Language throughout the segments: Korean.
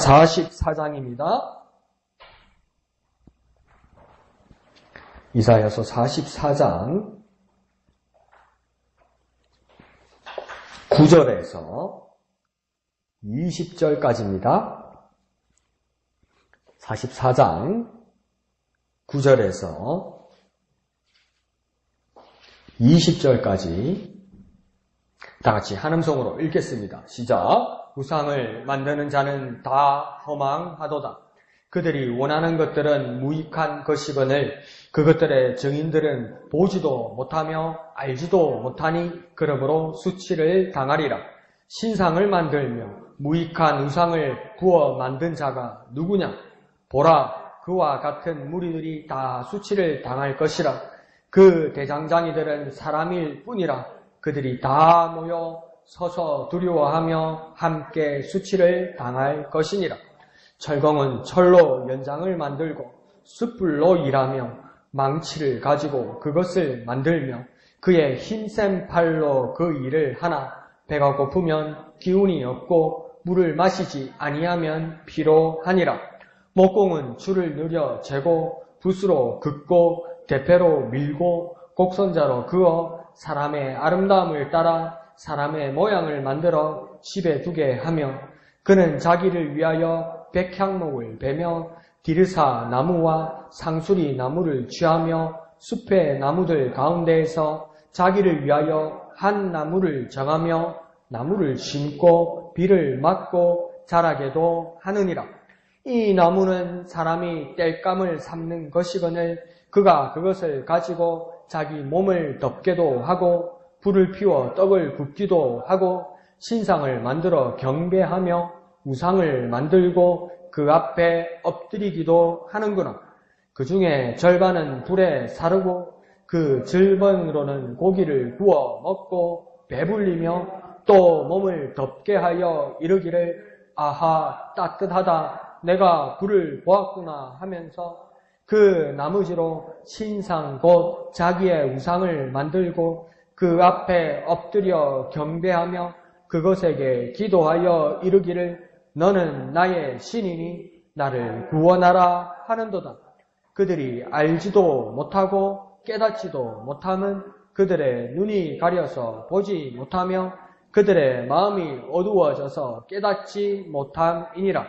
44장입니다. 이사야서 44장 9절에서 20절까지입니다. 44장 9절에서 20절까지 다 같이 한음성으로 읽겠습니다. 시작. 우상을 만드는 자는 다 허망하도다. 그들이 원하는 것들은 무익한 것이거늘 그것들의 증인들은 보지도 못하며 알지도 못하니 그러므로 수치를 당하리라. 신상을 만들며 무익한 우상을 구워 만든 자가 누구냐? 보라, 그와 같은 무리들이 다 수치를 당할 것이라. 그 대장장이들은 사람일 뿐이라. 그들이 다 모여 서서 두려워하며 함께 수치를 당할 것이니라. 철공은 철로 연장을 만들고 숯불로 일하며 망치를 가지고 그것을 만들며 그의 힘센 팔로 그 일을 하나. 배가 고프면 기운이 없고 물을 마시지 아니하면 피로하니라. 목공은 줄을 늘여 재고 붓으로 긋고 대패로 밀고 곡선자로 그어 사람의 아름다움을 따라 사람의 모양을 만들어 집에 두게 하며 그는 자기를 위하여 백향목을 베며 디르사 나무와 상수리 나무를 취하며 숲의 나무들 가운데에서 자기를 위하여 한 나무를 정하며 나무를 심고 비를 맞고 자라게도 하느니라. 이 나무는 사람이 땔감을 삼는 것이거늘 그가 그것을 가지고 자기 몸을 덮게도 하고 불을 피워 떡을 굽기도 하고 신상을 만들어 경배하며 우상을 만들고 그 앞에 엎드리기도 하는구나. 그 중에 절반은 불에 사르고 그 절반으로는 고기를 구워 먹고 배불리며 또 몸을 덮게 하여 이르기를 아하 따뜻하다 내가 불을 보았구나 하면서 그 나머지로 신상 곧 자기의 우상을 만들고 그 앞에 엎드려 경배하며 그것에게 기도하여 이르기를 너는 나의 신이니 나를 구원하라 하는도다. 그들이 알지도 못하고 깨닫지도 못함은 그들의 눈이 가려서 보지 못하며 그들의 마음이 어두워져서 깨닫지 못함이니라.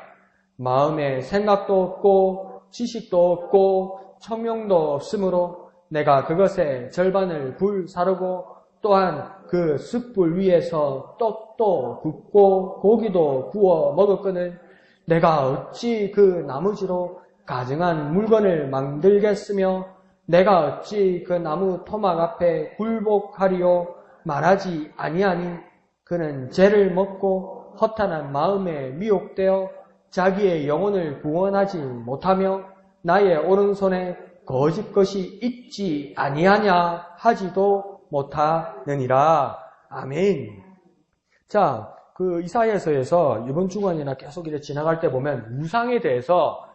마음에 생각도 없고 지식도 없고 청명도 없으므로 내가 그것의 절반을 불 사르고 또한 그 숯불 위에서 떡도 굽고 고기도 구워 먹었거늘 내가 어찌 그 나무지로 가증한 물건을 만들겠으며 내가 어찌 그 나무 토막 앞에 굴복하리요 말하지 아니하니 그는 죄를 먹고 허탄한 마음에 미혹되어 자기의 영혼을 구원하지 못하며 나의 오른손에 거짓 것이 있지 아니하냐 하지도 못하느니라. 아멘. 자, 그 이사야서에서 이번 주간이나 계속 이렇게 지나갈 때 보면 우상에 대해서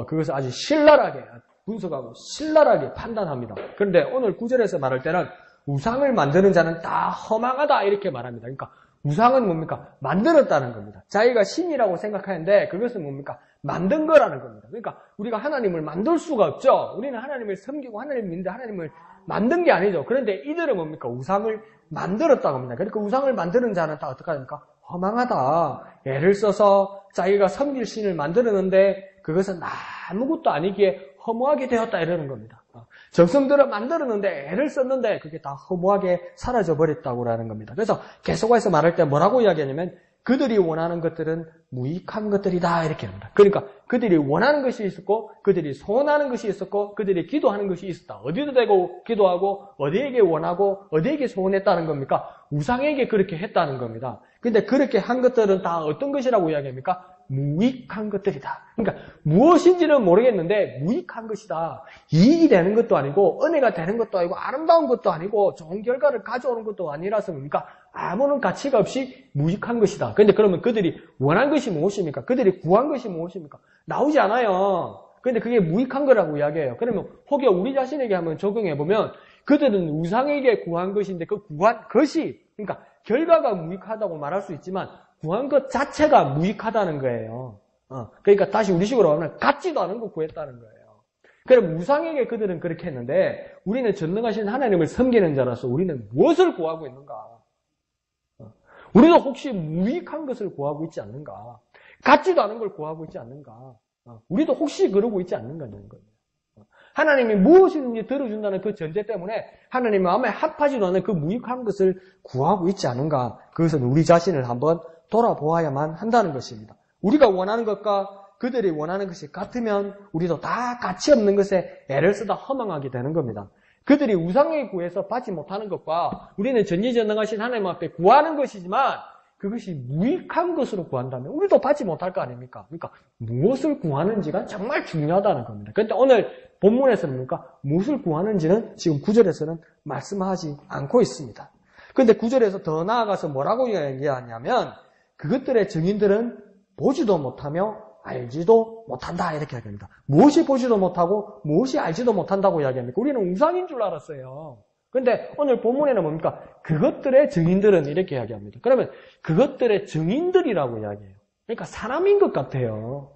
그것을 아주 신랄하게 분석하고 신랄하게 판단합니다. 그런데 오늘 9절에서 말할 때는 우상을 만드는 자는 다 허망하다 이렇게 말합니다. 그러니까 우상은 뭡니까? 만들었다는 겁니다. 자기가 신이라고 생각하는데 그것은 뭡니까? 만든 거라는 겁니다. 그러니까 우리가 하나님을 만들 수가 없죠. 우리는 하나님을 섬기고 하나님을 믿는데 하나님을 만든 게 아니죠. 그런데 이들은 뭡니까? 우상을 만들었다고 합니다. 그러니까 우상을 만드는 자는 다 어떻게 합니까? 허망하다. 예를 써서 자기가 섬길 신을 만들었는데 그것은 아무것도 아니기에 허무하게 되었다 이러는 겁니다. 정성들어 만들었는데 애를 썼는데 그게 다 허무하게 사라져버렸다고 하는 겁니다. 그래서 계속해서 말할 때 뭐라고 이야기하냐면 그들이 원하는 것들은 무익한 것들이다 이렇게 합니다. 그러니까 그들이 원하는 것이 있었고 그들이 소원하는 것이 있었고 그들이 기도하는 것이 있었다. 어디도 대고 기도하고 어디에게 원하고 어디에게 소원했다는 겁니까? 우상에게 그렇게 했다는 겁니다. 근데 그렇게 한 것들은 다 어떤 것이라고 이야기합니까? 무익한 것들이다. 그러니까 무엇인지는 모르겠는데 무익한 것이다. 이익이 되는 것도 아니고 은혜가 되는 것도 아니고 아름다운 것도 아니고 좋은 결과를 가져오는 것도 아니라서 뭡니까? 아무런 가치가 없이 무익한 것이다. 그런데 그러면 그들이 원한 것이 무엇입니까? 그들이 구한 것이 무엇입니까? 나오지 않아요. 그런데 그게 무익한 거라고 이야기해요. 그러면 혹여 우리 자신에게 한번 적용해보면 그들은 우상에게 구한 것인데 그 구한 것이 그러니까 결과가 무익하다고 말할 수 있지만 구한 것 자체가 무익하다는 거예요. 그러니까 다시 우리식으로 하면 같지도 않은 거 구했다는 거예요. 그럼 우상에게 그들은 그렇게 했는데 우리는 전능하신 하나님을 섬기는 자라서 우리는 무엇을 구하고 있는가? 우리도 혹시 무익한 것을 구하고 있지 않는가? 같지도 않은 걸 구하고 있지 않는가? 우리도 혹시 그러고 있지 않는가는 거예요. 하나님이 무엇이든지 들어준다는 그 전제 때문에 하나님 마음에 합하지도 않은 그 무익한 것을 구하고 있지 않은가? 그것은 우리 자신을 한번 돌아보아야만 한다는 것입니다. 우리가 원하는 것과 그들이 원하는 것이 같으면 우리도 다 가치 없는 것에 애를 쓰다 허망하게 되는 겁니다. 그들이 우상에 구해서 받지 못하는 것과 우리는 전지전능하신 하나님 앞에 구하는 것이지만 그것이 무익한 것으로 구한다면 우리도 받지 못할 거 아닙니까? 그러니까 무엇을 구하는지가 정말 중요하다는 겁니다. 그런데 오늘 본문에서는 뭡니까? 무엇을 구하는지는 지금 9절에서는 말씀하지 않고 있습니다. 그런데 9절에서 더 나아가서 뭐라고 얘기하냐면 그것들의 증인들은 보지도 못하며 알지도 못한다 이렇게 이야기합니다. 무엇이 보지도 못하고 무엇이 알지도 못한다고 이야기합니까? 우리는 우상인 줄 알았어요. 그런데 오늘 본문에는 뭡니까? 그것들의 증인들은 이렇게 이야기합니다. 그러면 그것들의 증인들이라고 이야기해요. 그러니까 사람인 것 같아요.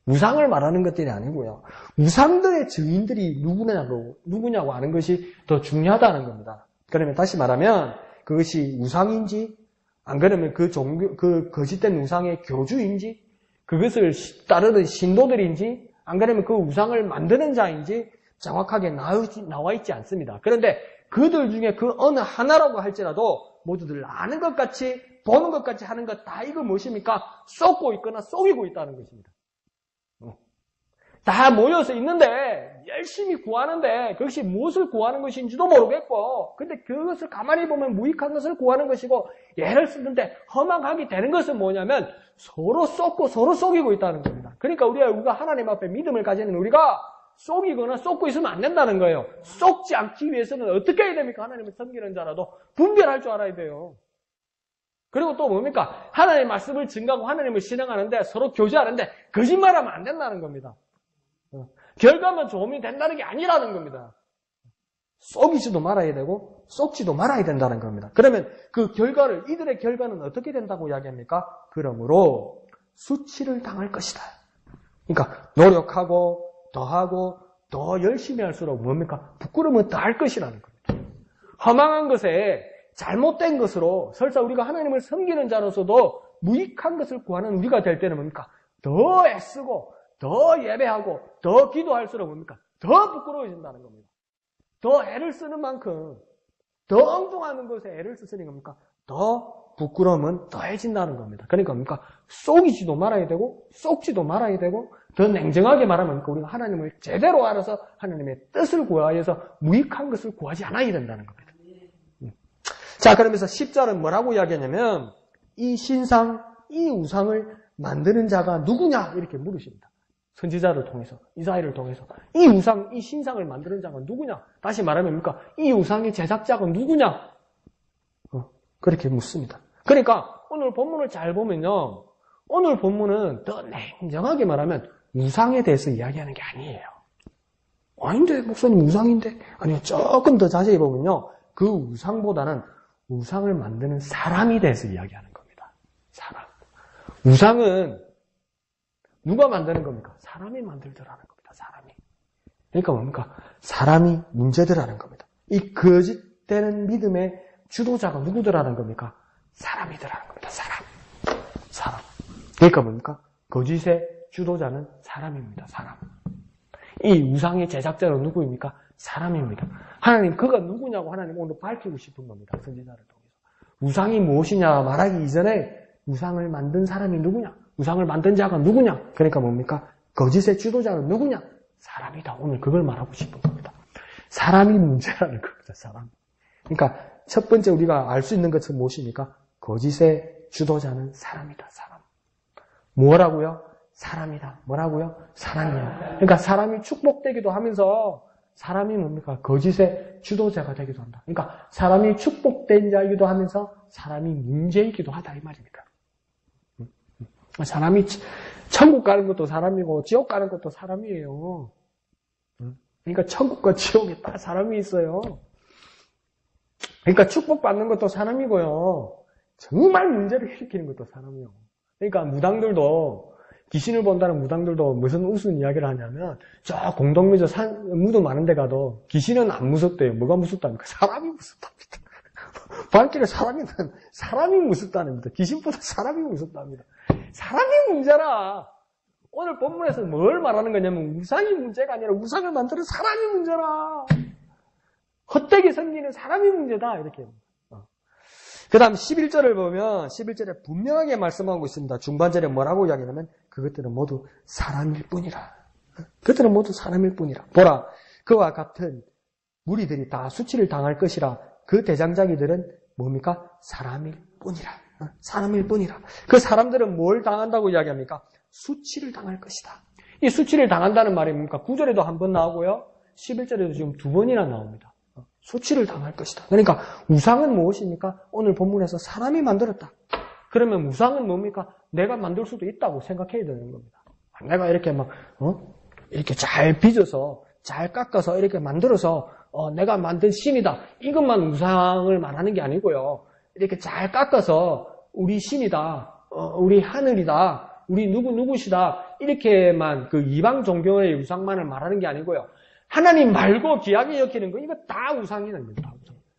우상을 말하는 것들이 아니고요. 우상들의 증인들이 누구냐고 아는 것이 더 중요하다는 겁니다. 그러면 다시 말하면 그것이 우상인지 안 그러면 그 거짓된 우상의 교주인지 그것을 따르는 신도들인지 안 그러면 그 우상을 만드는 자인지 정확하게 나와 있지 않습니다. 그런데 그들 중에 그 어느 하나라고 할지라도 모두들 아는 것 같이 보는 것 같이 하는 것 다 이거 무엇입니까? 쏟고 있거나 속이고 있다는 것입니다. 다 모여서 있는데 열심히 구하는데 그것이 무엇을 구하는 것인지도 모르겠고 근데 그것을 가만히 보면 무익한 것을 구하는 것이고 예를 쓰는데 허망하게 되는 것은 뭐냐면 서로 쏟고 서로 속이고 있다는 겁니다. 그러니까 우리가 하나님 앞에 믿음을 가지는 우리가 속이거나 쏟고 있으면 안 된다는 거예요. 쏟지 않기 위해서는 어떻게 해야 됩니까? 하나님을 섬기는 자라도 분별할 줄 알아야 돼요. 그리고 또 뭡니까? 하나님의 말씀을 증거하고 하나님을 신앙하는데 서로 교제하는데 거짓말하면 안 된다는 겁니다. 결과만 좋으면 된다는 게 아니라는 겁니다. 속이지도 말아야 되고 쏟지도 말아야 된다는 겁니다. 그러면 그 결과를 이들의 결과는 어떻게 된다고 이야기합니까? 그러므로 수치를 당할 것이다. 그러니까 노력하고 더하고 더 열심히 할수록 뭡니까? 부끄러움은 더 할 것이라는 겁니다. 허망한 것에 잘못된 것으로 설사 우리가 하나님을 섬기는 자로서도 무익한 것을 구하는 우리가 될 때는 뭡니까? 더 애쓰고 더 예배하고 더 기도할수록 뭡니까? 더 부끄러워진다는 겁니다. 더 애를 쓰는 만큼 더 엉뚱한 것에 애를 쓰니 겁니까? 더 부끄러움은 더해진다는 겁니다. 그러니까 뭡니까? 속이지도 말아야 되고 쏟지도 말아야 되고 더 냉정하게 말하면 우리가 하나님을 제대로 알아서 하나님의 뜻을 구하여서 무익한 것을 구하지 않아야 된다는 겁니다. 자, 그러면서 10절은 뭐라고 이야기하냐면 이 신상, 이 우상을 만드는 자가 누구냐 이렇게 물으십니다. 선지자를 통해서, 이사야를 통해서 이 우상, 이 신상을 만드는 자가 누구냐? 다시 말하면 뭡니까? 이 우상의 제작자가 누구냐? 그렇게 묻습니다. 그러니까 오늘 본문을 잘 보면요. 오늘 본문은 더 냉정하게 말하면 우상에 대해서 이야기하는 게 아니에요. 아닌데 목사님 우상인데? 아니요. 조금 더 자세히 보면요. 그 우상보다는 우상을 만드는 사람에 대해서 이야기하는 겁니다. 사람. 우상은 누가 만드는 겁니까? 사람이 만들더라는 겁니다. 사람이. 그러니까 뭡니까? 사람이 문제더라는 겁니다. 이 거짓되는 믿음의 주도자가 누구더라는 겁니까? 사람이더라는 겁니다. 사람. 그러니까 뭡니까? 거짓의 주도자는 사람입니다. 사람. 이 우상의 제작자는 누구입니까? 사람입니다. 하나님 그가 누구냐고 하나님 오늘 밝히고 싶은 겁니다. 선지자를 통해서. 우상이 무엇이냐 말하기 이전에 우상을 만든 사람이 누구냐? 우상을 만든 자가 누구냐? 그러니까 뭡니까? 거짓의 주도자는 누구냐? 사람이다. 오늘 그걸 말하고 싶은 겁니다. 사람이 문제라는 겁니다. 사람. 그러니까 첫 번째 우리가 알 수 있는 것은 무엇입니까? 거짓의 주도자는 사람이다. 사람. 뭐라고요? 사람이다. 뭐라고요? 사람이야. 그러니까 사람이 축복되기도 하면서 사람이 뭡니까? 거짓의 주도자가 되기도 한다. 그러니까 사람이 축복된 자이기도 하면서 사람이 문제이기도 하다 이 말입니다. 사람이 천국 가는 것도 사람이고 지옥 가는 것도 사람이에요. 그러니까 천국과 지옥에 다 사람이 있어요. 그러니까 축복받는 것도 사람이고요. 정말 문제를 일으키는 것도 사람이에요. 그러니까 무당들도 귀신을 본다는 무당들도 무슨 우스운 이야기를 하냐면 저 공동묘지 무도 많은 데 가도 귀신은 안 무섭대요. 뭐가 무섭답니까? 사람이 무섭답니다. 발길에 사람이 무섭다는데 귀신보다 사람이 무섭답니다. 사람이 문제라. 오늘 본문에서 뭘 말하는 거냐면 우상이 문제가 아니라 우상을 만드는 사람이 문제라. 헛되게 섬기는 사람이 문제다. 이렇게. 그 다음 11절을 보면 11절에 분명하게 말씀하고 있습니다. 중반절에 뭐라고 이야기하냐면 그것들은 모두 사람일 뿐이라. 그것들은 모두 사람일 뿐이라. 보라, 그와 같은 무리들이 다 수치를 당할 것이라. 그 대장자기들은 뭡니까? 사람일 뿐이라. 사람일 뿐이라. 그 사람들은 뭘 당한다고 이야기합니까? 수치를 당할 것이다. 이 수치를 당한다는 말이 뭡니까? 9절에도 한 번 나오고요. 11절에도 지금 2번이나 나옵니다. 수치를 당할 것이다. 그러니까 우상은 무엇입니까? 오늘 본문에서 사람이 만들었다. 그러면 우상은 뭡니까? 내가 만들 수도 있다고 생각해야 되는 겁니다. 내가 이렇게 이렇게 잘 빚어서 잘 깎아서 이렇게 만들어서 내가 만든 신이다. 이것만 우상을 말하는 게 아니고요. 이렇게 잘 깎아서 우리 신이다. 우리 하늘이다. 우리 누구시다. 이렇게만 그 이방 종교의 우상만을 말하는 게 아니고요. 하나님 말고 귀하게 여기는 거, 이거 다 우상이라는 겁니다.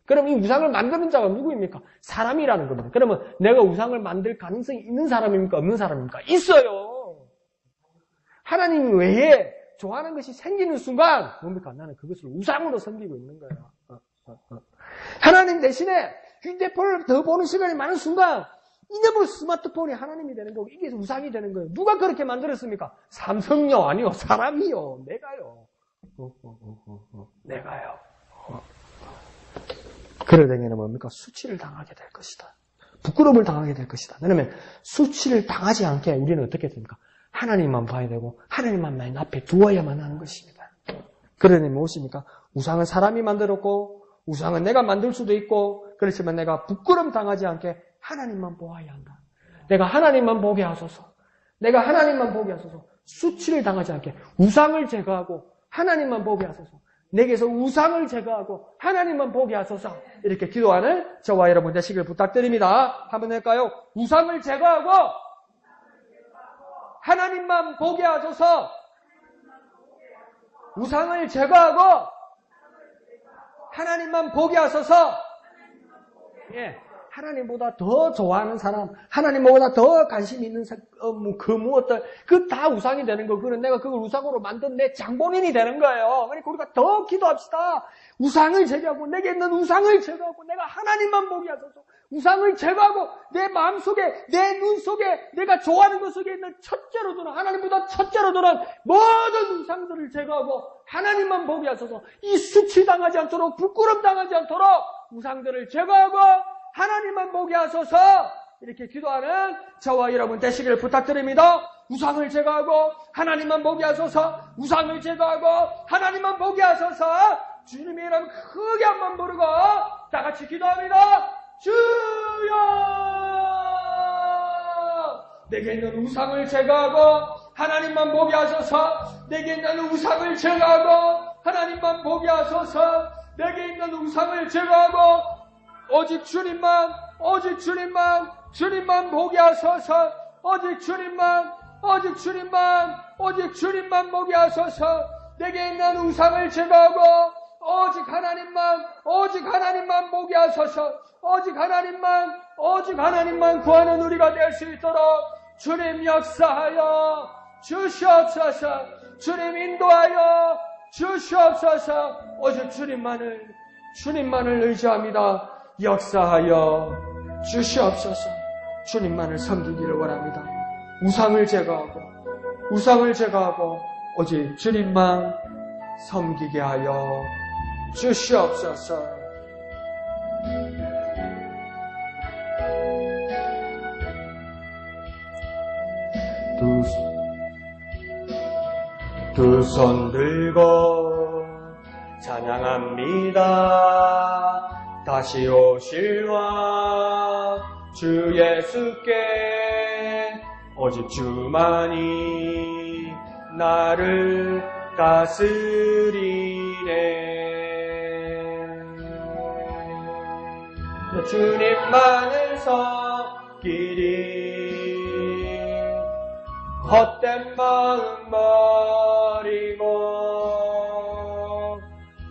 그럼 이 우상을 만드는 자가 누구입니까? 사람이라는 겁니다. 그러면 내가 우상을 만들 가능성이 있는 사람입니까? 없는 사람입니까? 있어요. 하나님 외에 좋아하는 것이 생기는 순간 뭡니까? 나는 그것을 우상으로 섬기고 있는 거예요. 하나님 대신에 휴대폰을 더 보는 시간이 많은 순간 이제뭐 스마트폰이 하나님이 되는 거고 이게 우상이 되는 거예요. 누가 그렇게 만들었습니까? 삼성요? 아니요. 사람이요. 내가요. 내가요. 그러다니는 뭡니까? 수치를 당하게 될 것이다. 부끄러움을 당하게 될 것이다. 왜냐하면 수치를 당하지 않게 우리는 어떻게 됩니까? 하나님만 봐야 되고 하나님만 맨 앞에 두어야만 하는 것입니다. 그러니 무엇입니까? 우상은 사람이 만들었고 우상은 내가 만들 수도 있고 그렇지만 내가 부끄러움 당하지 않게 하나님만 보아야 한다. 내가 하나님만 보게 하소서. 내가 하나님만 보게 하소서. 수치를 당하지 않게 우상을 제거하고 하나님만 보게 하소서. 내게서 우상을 제거하고 하나님만 보게 하소서. 이렇게 기도하는 저와 여러분 되시길 부탁드립니다. 한번 할까요? 우상을 제거하고 하나님만 보게 하소서. 우상을 제거하고 하나님만 보게 하소서. 예, 하나님보다 더 좋아하는 사람, 하나님보다 더 관심 있는 그 무엇들, 그 다 우상이 되는 거. 그는 내가 그걸 우상으로 만든 내 장본인이 되는 거예요. 그러니까 우리가 더 기도합시다. 우상을 제거하고 내게 있는 우상을 제거하고 내가 하나님만 보게 하소서. 우상을 제거하고 내 마음속에, 내 눈 속에, 내가 좋아하는 것 속에 있는 첫째로 두는, 하나님보다 첫째로 두는 모든 우상들을 제거하고 하나님만 보게 하소서. 이 수치당하지 않도록, 부끄럼 당하지 않도록 우상들을 제거하고 하나님만 보게 하소서. 이렇게 기도하는 저와 여러분 되시길 부탁드립니다. 우상을 제거하고 하나님만 보게 하소서. 우상을 제거하고 하나님만 보게 하소서. 주님의 이름 크게 한번 부르고 다 같이 기도합니다. 주여, 내게 있는 우상을 제거하고 하나님만 보게 하소서. 내게 있는 우상을 제거하고 하나님만 보게 하소서. 내게 있는 우상을 제거하고 오직 주님만 보게 하소서. 오직 주님만 보게 하소서. 내게 있는 우상을 제거하고 오직 하나님만 보게 하소서. 오직 하나님만 구하는 우리가 될 수 있도록 주님 역사하여 주시옵소서. 주님 인도하여 주시옵소서. 오직 주님만을 의지합니다. 역사하여 주시옵소서. 주님만을 섬기기를 원합니다. 우상을 제거하고 오직 주님만 섬기게 하여 주시옵소서. 두 손 들고 찬양합니다. 다시 오실와 주 예수께 오직 주만이 나를 다스리네. 주님만을 섬기리. 헛된 마음 버리고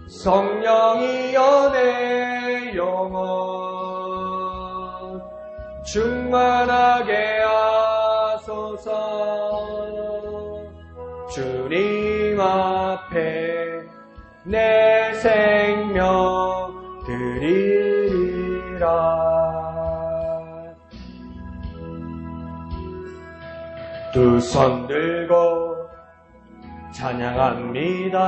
성령이여 내 영혼 충만하게 하소서. 주님 앞에 내 생명 드리리라. 두 손 들고 찬양합니다.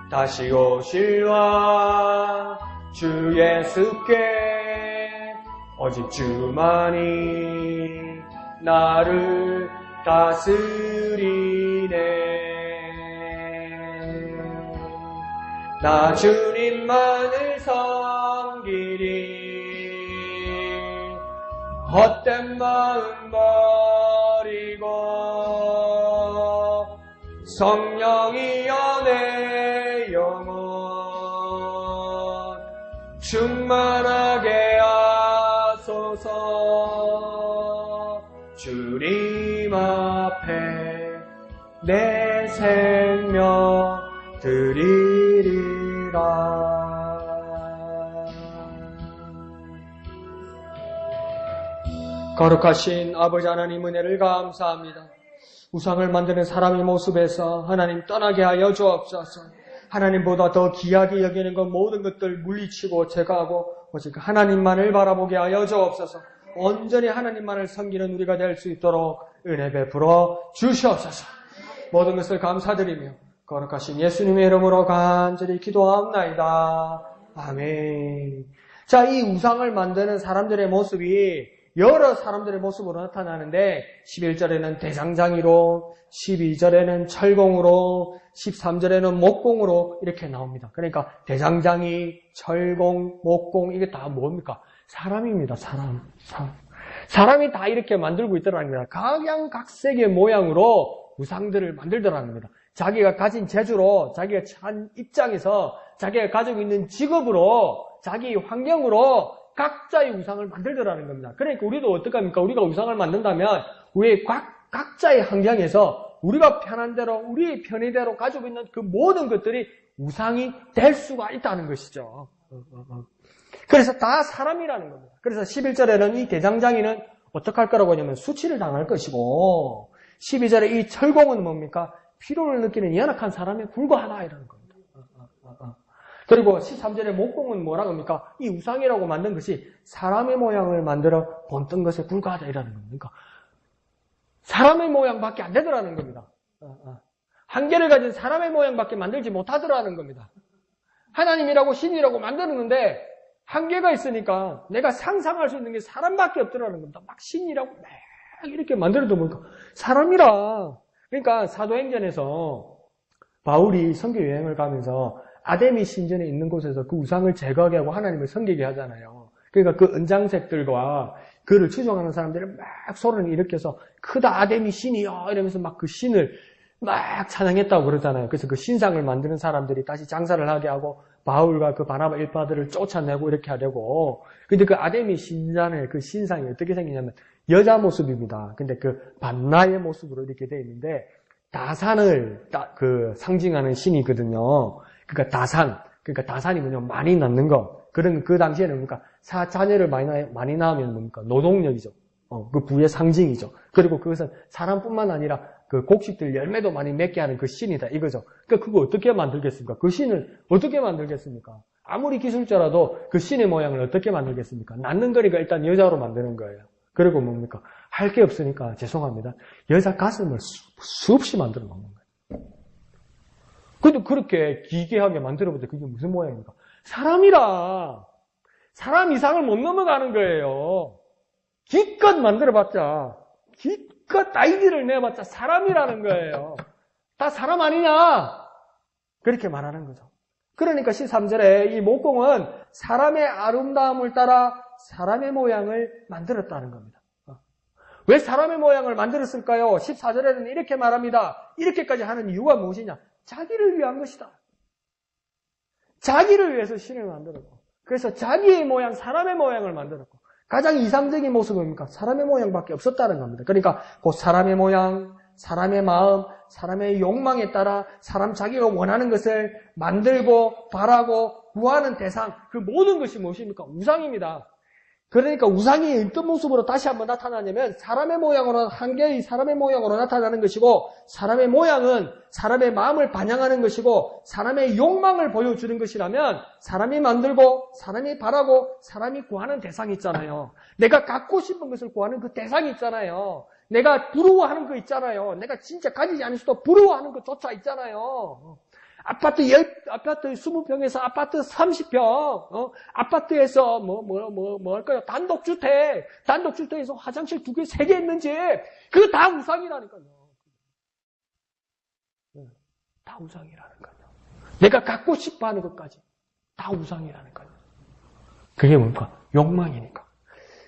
다시 오실 왕 주 예수께 오직 주만이 나를 다스리네. 나 주님만을 섬기리. 헛된 마음 버리고 성령이여 내 영혼 충만하게 하소서. 주님 앞에 내 생명 드리리라. 거룩하신 아버지 하나님 은혜를 감사합니다. 우상을 만드는 사람의 모습에서 하나님 떠나게 하여 주옵소서. 하나님보다 더 귀하게 여기는 것 모든 것들 물리치고 제거하고 오직 하나님만을 바라보게 하여 주옵소서. 온전히 하나님만을 섬기는 우리가 될 수 있도록 은혜 베풀어 주시옵소서. 모든 것을 감사드리며 거룩하신 예수님의 이름으로 간절히 기도하옵나이다. 아멘. 자, 이 우상을 만드는 사람들의 모습이 여러 사람들의 모습으로 나타나는데 11절에는 대장장이로, 12절에는 철공으로, 13절에는 목공으로 이렇게 나옵니다. 그러니까 대장장이, 철공, 목공 이게 다 뭡니까? 사람입니다. 사람이 다 이렇게 만들고 있더라는 겁니다. 각양각색의 모양으로 우상들을 만들더라는 겁니다. 자기가 가진 재주로, 자기가 처한 입장에서, 자기가 가지고 있는 직업으로, 자기 환경으로 각자의 우상을 만들더라는 겁니다. 그러니까 우리도 어떡합니까? 우리가 우상을 만든다면 우리 각자의 환경에서 우리가 편한 대로, 우리의 편의대로 가지고 있는 그 모든 것들이 우상이 될 수가 있다는 것이죠. 그래서 다 사람이라는 겁니다. 그래서 11절에는 이 대장장이는 어떡할 거라고 하냐면 수치를 당할 것이고 12절에 이 철공은 뭡니까? 피로를 느끼는 연약한 사람에 불과하다 이라는 겁니다. 그리고 13절에 목공은 뭐라고 합니까? 이 우상이라고 만든 것이 사람의 모양을 만들어 본뜬 것에 불과하다 이라는 겁니다. 사람의 모양밖에 안 되더라는 겁니다. 한계를 가진 사람의 모양밖에 만들지 못하더라는 겁니다. 하나님이라고 신이라고 만드는데 한계가 있으니까 내가 상상할 수 있는 게 사람밖에 없더라는 겁니다. 막 신이라고 막 이렇게 만들어도 보니까 사람이라. 그러니까 사도행전에서 바울이 선교 여행을 가면서 아데미 신전에 있는 곳에서 그 우상을 제거하게 하고 하나님을 섬기게 하잖아요. 그러니까 그 은장색들과 그를 추종하는 사람들이 막 소리를 일으켜서 크다 아데미 신이여 이러면서 막 그 신을 막 찬양했다고 그러잖아요. 그래서 그 신상을 만드는 사람들이 다시 장사를 하게 하고 바울과 그 바나바 일파들을 쫓아내고 이렇게 하려고. 근데 그 아데미 신전의 그 신상이 어떻게 생기냐면 여자 모습입니다. 근데 그 반나의 모습으로 이렇게 되어 있는데 다산을 상징하는 신이거든요. 그러니까 다산이 뭐냐면 많이 낳는 거. 그 당시에는 뭡니까? 자녀를 많이 낳으면 뭡니까? 노동력이죠. 그 부의 상징이죠. 그리고 그것은 사람뿐만 아니라 그 곡식들 열매도 많이 맺게 하는 그 신이다 이거죠. 그러니까 그거 어떻게 만들겠습니까? 그 신을 어떻게 만들겠습니까? 아무리 기술자라도 그 신의 모양을 어떻게 만들겠습니까? 낳는 거니까 일단 여자로 만드는 거예요. 그리고 뭡니까? 할 게 없으니까 죄송합니다. 여자 가슴을 수없이 만들어 놓는 거예요. 근데 그렇게 기괴하게 만들어보자. 그게 무슨 모양입니까? 사람이라. 사람 이상을 못 넘어가는 거예요. 기껏 만들어봤자, 기껏 아이디를 내봤자 사람이라는 거예요. 다 사람 아니냐? 그렇게 말하는 거죠. 그러니까 13절에 이 목공은 사람의 아름다움을 따라 사람의 모양을 만들었다는 겁니다. 왜 사람의 모양을 만들었을까요? 14절에는 이렇게 말합니다. 이렇게까지 하는 이유가 무엇이냐? 자기를 위한 것이다. 자기를 위해서 신을 만들었고, 그래서 자기의 모양, 사람의 모양을 만들었고, 가장 이상적인 모습은 뭡니까? 사람의 모양밖에 없었다는 겁니다. 그러니까 그 사람의 모양, 사람의 마음, 사람의 욕망에 따라 사람 자기가 원하는 것을 만들고 바라고 구하는 대상, 그 모든 것이 무엇입니까? 우상입니다. 그러니까 우상이 어떤 모습으로 다시 한번 나타나냐면 사람의 모양으로, 한 개의 사람의 모양으로 나타나는 것이고, 사람의 모양은 사람의 마음을 반영하는 것이고, 사람의 욕망을 보여주는 것이라면 사람이 만들고 사람이 바라고 사람이 구하는 대상이 있잖아요. 내가 갖고 싶은 것을 구하는 그 대상이 있잖아요. 내가 부러워하는 거 있잖아요. 내가 진짜 가지지 않을 수도 부러워하는 것조차 있잖아요. 아파트 20평에서 아파트 30평, 아파트에서 할까요? 단독주택에서 화장실 2개, 3개 있는 집, 그거 다 우상이라니까요. 다 우상이라니까요. 내가 갖고 싶어 하는 것까지 다 우상이라니까요. 그게 뭡니까? 욕망이니까.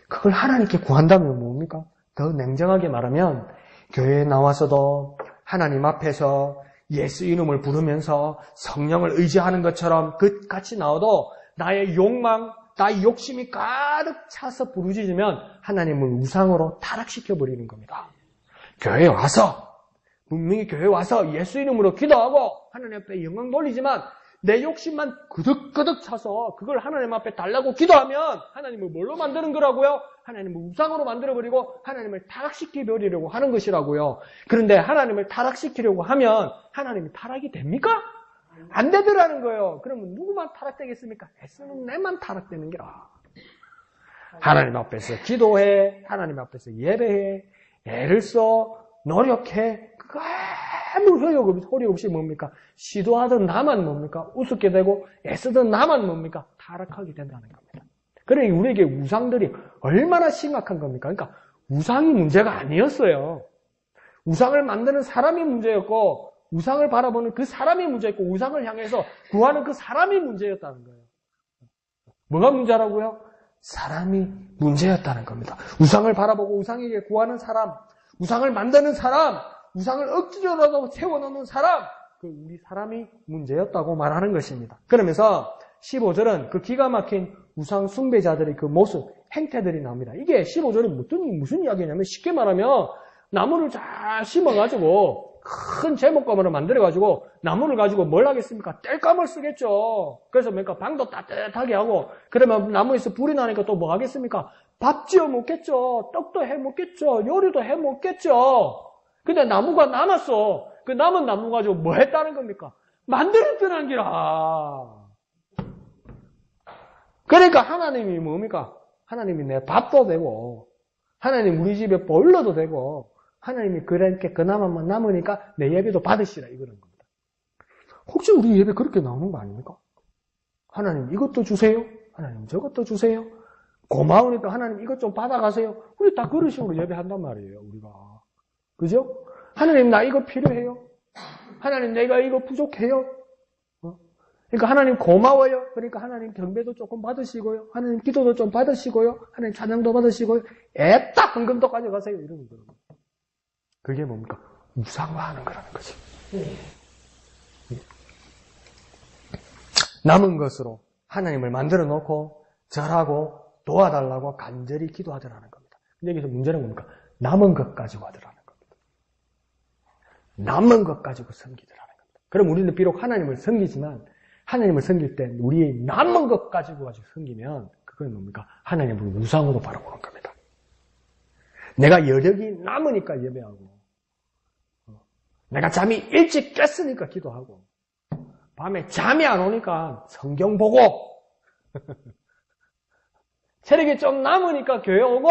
그걸 하나님께 구한다면 뭡니까? 더 냉정하게 말하면, 교회에 나와서도 하나님 앞에서 예수 이름을 부르면서 성령을 의지하는 것처럼 같이 나와도 나의 욕망, 나의 욕심이 가득 차서 부르짖으면 하나님을 우상으로 타락시켜버리는 겁니다. 교회에 와서, 분명히 교회에 와서 예수 이름으로 기도하고 하나님 앞에 영광 돌리지만 내 욕심만 그득그득 차서 그걸 하나님 앞에 달라고 기도하면 하나님을 뭘로 만드는 거라고요? 하나님을 우상으로 만들어버리고 하나님을 타락시켜버리려고 하는 것이라고요. 그런데 하나님을 타락시키려고 하면 하나님이 타락이 됩니까? 안 되더라는 거예요. 그러면 누구만 타락되겠습니까? 애쓰는 내만 타락되는 게라. 하나님 앞에서 기도해, 하나님 앞에서 예배해, 애를 써, 노력해, 그거 아무 소리 없이 뭡니까? 시도하던 나만 뭡니까? 우습게 되고 애쓰던 나만 뭡니까? 타락하게 된다는 겁니다. 그러니 우리에게 우상들이 얼마나 심각한 겁니까? 그러니까 우상이 문제가 아니었어요. 우상을 만드는 사람이 문제였고 우상을 바라보는 그 사람이 문제였고 우상을 향해서 구하는 그 사람이 문제였다는 거예요. 뭐가 문제라고요? 사람이 문제였다는 겁니다. 우상을 바라보고 우상에게 구하는 사람, 우상을 만드는 사람, 우상을 억지로라도 세워놓는 사람, 우리 사람이 문제였다고 말하는 것입니다. 그러면서 15절은 그 기가 막힌 우상 숭배자들의 그 모습, 행태들이 나옵니다. 이게 15절은 무슨 이야기냐면 쉽게 말하면 나무를 잘 심어가지고 큰 제목감으로 만들어가지고 나무를 가지고 뭘 하겠습니까? 땔감을 쓰겠죠. 그래서 뭔가 방도 따뜻하게 하고 그러면 나무에서 불이 나니까 또 뭐 하겠습니까? 밥 지어 먹겠죠. 떡도 해 먹겠죠. 요리도 해 먹겠죠. 근데 나무가 남았어. 그 남은 나무 가지고 뭐 했다는 겁니까? 만들었다는 기라. 그러니까 하나님이 뭡니까? 하나님이 내 밥도 되고 하나님 우리 집에 보일러도 되고 하나님이 그렇게 그나마만 남으니까 내 예배도 받으시라 이거는 겁니다. 혹시 우리 예배 그렇게 나오는 거 아닙니까? 하나님 이것도 주세요. 하나님 저것도 주세요. 고마우니까 하나님 이것 좀 받아가세요. 우리 다 그런 식으로 예배한단 말이에요. 우리가. 그죠? 하나님 나 이거 필요해요. 하나님 내가 이거 부족해요. 그러니까 하나님 고마워요. 그러니까 하나님 경배도 조금 받으시고요. 하나님 기도도 좀 받으시고요. 하나님 찬양도 받으시고요. 애따 헌금도 가져가세요. 이러는 거예요. 그게 뭡니까? 우상화하는 거라는 거지. 남은 것으로 하나님을 만들어 놓고 절하고 도와달라고 간절히 기도하더라는 겁니다. 근데 여기서 문제는 뭡니까? 남은 것 가지고 하더라는 겁니다. 남은 것 가지고 섬기더라는 겁니다. 그럼 우리는 비록 하나님을 섬기지만 하나님을 섬길 때 우리의 남은 것 가지고 섬기면 그건 뭡니까? 하나님을 우상으로 바라보는 겁니다. 내가 여력이 남으니까 예배하고 내가 잠이 일찍 깼으니까 기도하고 밤에 잠이 안 오니까 성경 보고 체력이 좀 남으니까 교회 오고